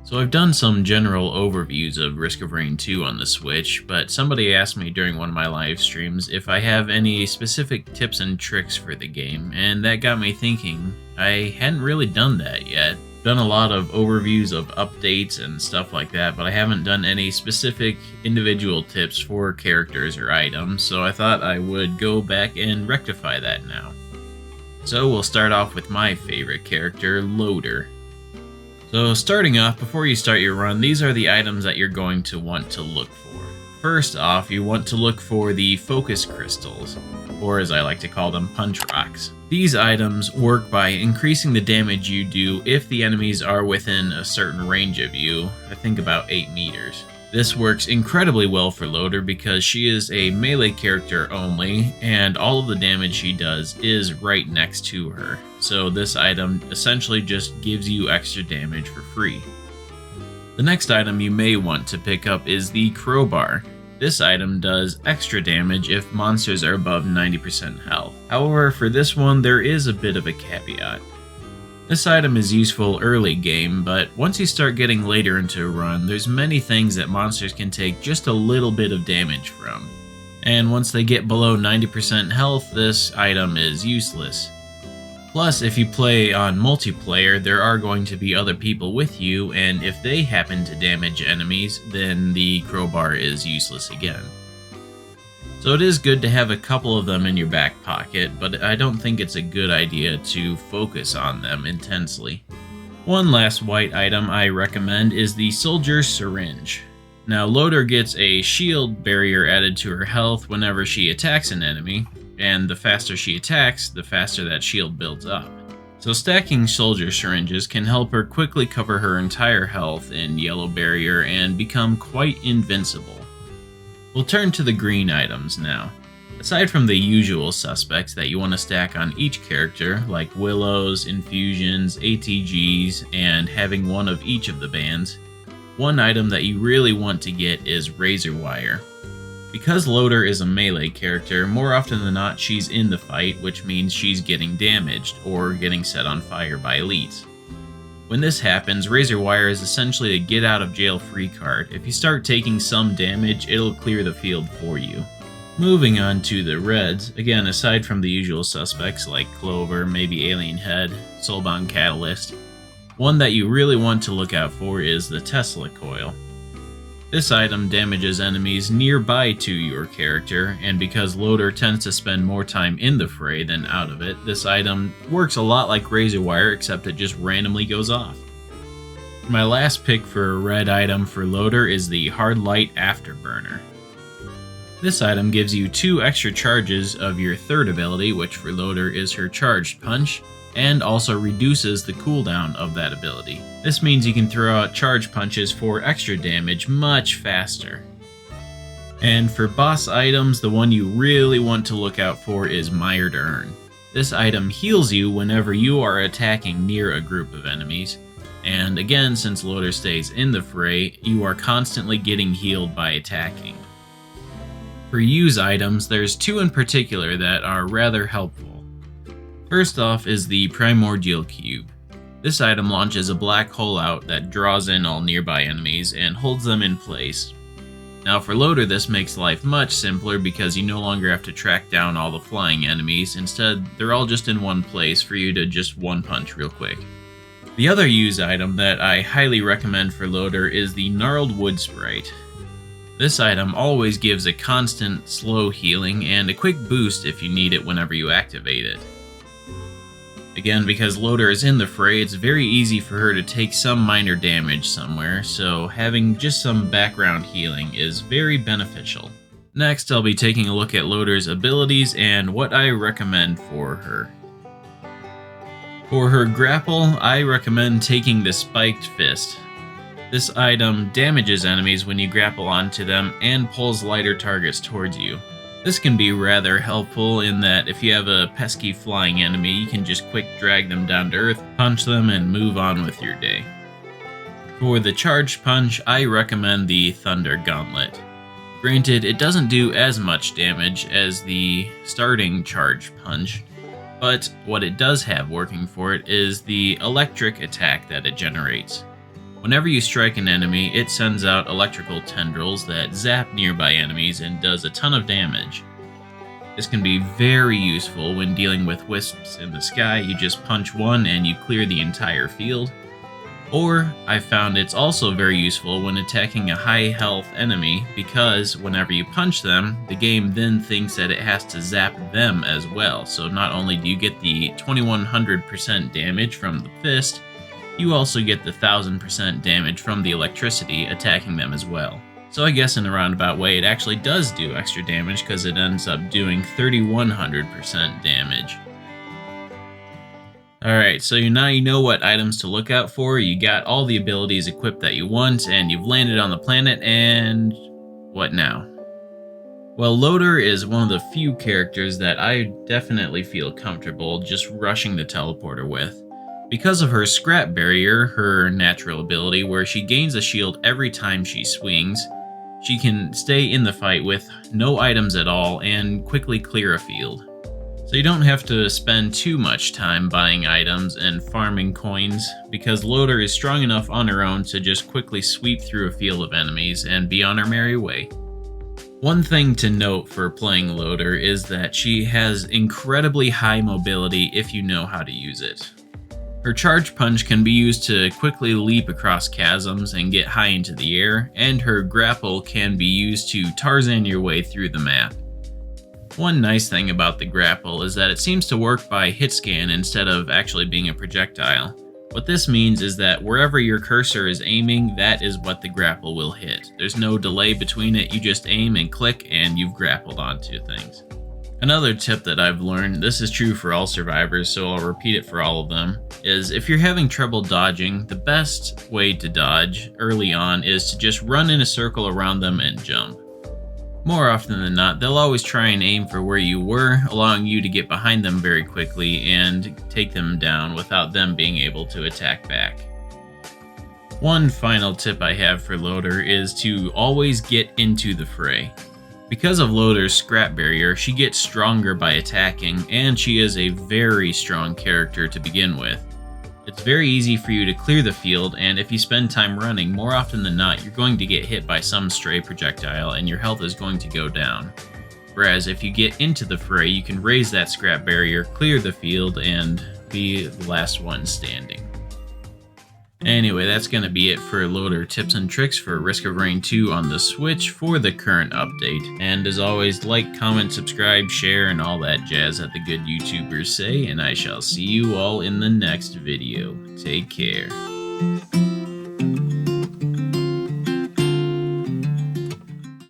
So I've done some general overviews of Risk of Rain 2 on the Switch, but somebody asked me during one of my live streams if I have any specific tips and tricks for the game, and that got me thinking. I hadn't really done that yet. Done a lot of overviews of updates and stuff like that, but I haven't done any specific individual tips for characters or items, so I thought I would go back and rectify that now. So we'll start off with my favorite character, Loader. So starting off, before you start your run, these are the items that you're going to want to look for. First off, you want to look for the focus crystals, or as I like to call them, punch rocks. These items work by increasing the damage you do if the enemies are within a certain range of you, I think about 8 meters. This works incredibly well for Loader because she is a melee character only, and all of the damage she does is right next to her. So this item essentially just gives you extra damage for free. The next item you may want to pick up is the Crowbar. This item does extra damage if monsters are above 90% health. However, for this one there is a bit of a caveat. This item is useful early game, but once you start getting later into a run, there's many things that monsters can take just a little bit of damage from. And once they get below 90% health, this item is useless. Plus, if you play on multiplayer, there are going to be other people with you, and if they happen to damage enemies, then the crowbar is useless again. So it is good to have a couple of them in your back pocket, but I don't think it's a good idea to focus on them intensely. One last white item I recommend is the Soldier Syringe. Now, Loader gets a shield barrier added to her health whenever she attacks an enemy, and the faster she attacks, the faster that shield builds up. So stacking Soldier Syringes can help her quickly cover her entire health in Yellow Barrier and become quite invincible. We'll turn to the green items now. Aside from the usual suspects that you want to stack on each character, like Willows, Infusions, ATGs, and having one of each of the bands, one item that you really want to get is Razor Wire. Because Loader is a melee character, more often than not she's in the fight, which means she's getting damaged or getting set on fire by elites. When this happens, Razor Wire is essentially a get out of jail free card. If you start taking some damage, it'll clear the field for you. Moving on to the reds, again aside from the usual suspects like Clover, maybe Alien Head, Soulbound Catalyst, one that you really want to look out for is the Tesla Coil. This item damages enemies nearby to your character, and because Loader tends to spend more time in the fray than out of it, this item works a lot like Razor Wire, except it just randomly goes off. My last pick for a red item for Loader is the Hard Light Afterburner. This item gives you 2 extra charges of your third ability, which for Loader is her Charged Punch, and also reduces the cooldown of that ability. This means you can throw out charge punches for extra damage much faster. And for boss items, the one you really want to look out for is Mired Urn. This item heals you whenever you are attacking near a group of enemies, and again, since Loader stays in the fray, you are constantly getting healed by attacking. For use items, there's 2 in particular that are rather helpful. First off is the Primordial Cube. This item launches a black hole out that draws in all nearby enemies and holds them in place. Now for Loader, this makes life much simpler because you no longer have to track down all the flying enemies. Instead, they're all just in one place for you to just one punch real quick. The other use item that I highly recommend for Loader is the Gnarled Wood Sprite. This item always gives a constant slow healing and a quick boost if you need it whenever you activate it. Again, because Loader is in the fray, it's very easy for her to take some minor damage somewhere, so having just some background healing is very beneficial. Next, I'll be taking a look at Loader's abilities and what I recommend for her. For her grapple, I recommend taking the Spiked Fist. This item damages enemies when you grapple onto them and pulls lighter targets towards you. This can be rather helpful in that if you have a pesky flying enemy, you can just quick drag them down to earth, punch them, and move on with your day. For the Charged Punch, I recommend the Thunder Gauntlet. Granted, it doesn't do as much damage as the starting Charged Punch, but what it does have working for it is the electric attack that it generates. Whenever you strike an enemy, it sends out electrical tendrils that zap nearby enemies and does a ton of damage. This can be very useful when dealing with wisps in the sky. You just punch one and you clear the entire field. Or, I found it's also very useful when attacking a high health enemy, because whenever you punch them, the game then thinks that it has to zap them as well. So not only do you get the 2100% damage from the fist, you also get the 1000% damage from the electricity attacking them as well. So I guess in a roundabout way it actually does do extra damage, because it ends up doing 3100% damage. Alright, so now you know what items to look out for, you got all the abilities equipped that you want, and you've landed on the planet, and what now? Well, Loader is one of the few characters that I definitely feel comfortable just rushing the teleporter with. Because of her scrap barrier, her natural ability where she gains a shield every time she swings, she can stay in the fight with no items at all and quickly clear a field. So you don't have to spend too much time buying items and farming coins, because Loader is strong enough on her own to just quickly sweep through a field of enemies and be on her merry way. One thing to note for playing Loader is that she has incredibly high mobility if you know how to use it. Her charge punch can be used to quickly leap across chasms and get high into the air, and her grapple can be used to Tarzan your way through the map. One nice thing about the grapple is that it seems to work by hit scan instead of actually being a projectile. What this means is that wherever your cursor is aiming, that is what the grapple will hit. There's no delay between it, you just aim and click and you've grappled onto things. Another tip that I've learned, this is true for all survivors, so I'll repeat it for all of them, is if you're having trouble dodging, the best way to dodge early on is to just run in a circle around them and jump. More often than not, they'll always try and aim for where you were, allowing you to get behind them very quickly and take them down without them being able to attack back. One final tip I have for Loader is to always get into the fray. Because of Loader's scrap barrier, she gets stronger by attacking, and she is a very strong character to begin with. It's very easy for you to clear the field, and if you spend time running, more often than not, you're going to get hit by some stray projectile and your health is going to go down. Whereas if you get into the fray, you can raise that scrap barrier, clear the field, and be the last one standing. Anyway, that's going to be it for Loader tips and tricks for Risk of Rain 2 on the Switch for the current update. And as always, like, comment, subscribe, share, and all that jazz that the good YouTubers say, and I shall see you all in the next video. Take care.